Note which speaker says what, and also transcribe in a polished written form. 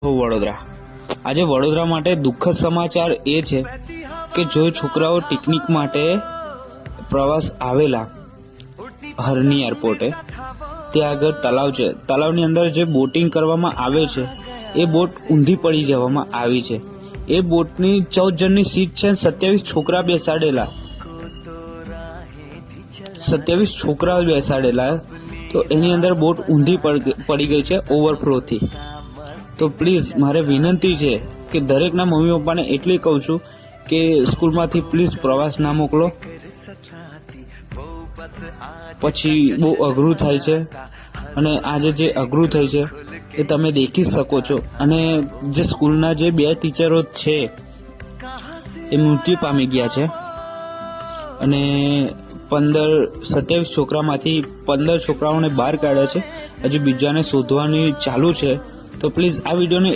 Speaker 1: વડોદરા આજે વડોદરા માટે દુઃખદ સમાચાર એ છે કે જો છોકરાઓ પિકનિક માટે પ્રવાસ આવેલા હરની એરપોર્ટે, ત્યાં આગળ તલાવ છે, તલાવની અંદર જે બોટિંગ કરવામાં આવે છે એ બોટ ઊંધી પડી જવામાં આવી છે. એ બોટની 14 જણની સીટ છે, 27 છોકરા બેસાડેલા, 27 છોકરા બેસાડેલા, તો એની અંદર બોટ ઊંધી પડી ગઈ છે ઓવરફ્લોથી. તો પ્લીઝ મારે વિનંતી છે કે દરેકના મમ્મી પપ્પાને એટલી કહું છું કે સ્કૂલમાંથી પ્લીઝ પ્રવાસ ના મોકલો. પછી બહુ અઘરું થાય છે, અને આજે જે અઘરું થાય છે એ તમે દેખી શકો છો. અને જે સ્કૂલના જે 2 ટીચરો છે એ મૃત્યુ પામી ગયા છે, અને 27 છોકરામાંથી 15 છોકરાઓને બહાર કાઢ્યા છે. હજી બીજાને શોધવાની ચાલુ છે. તો પ્લીઝ આ વિડીયોને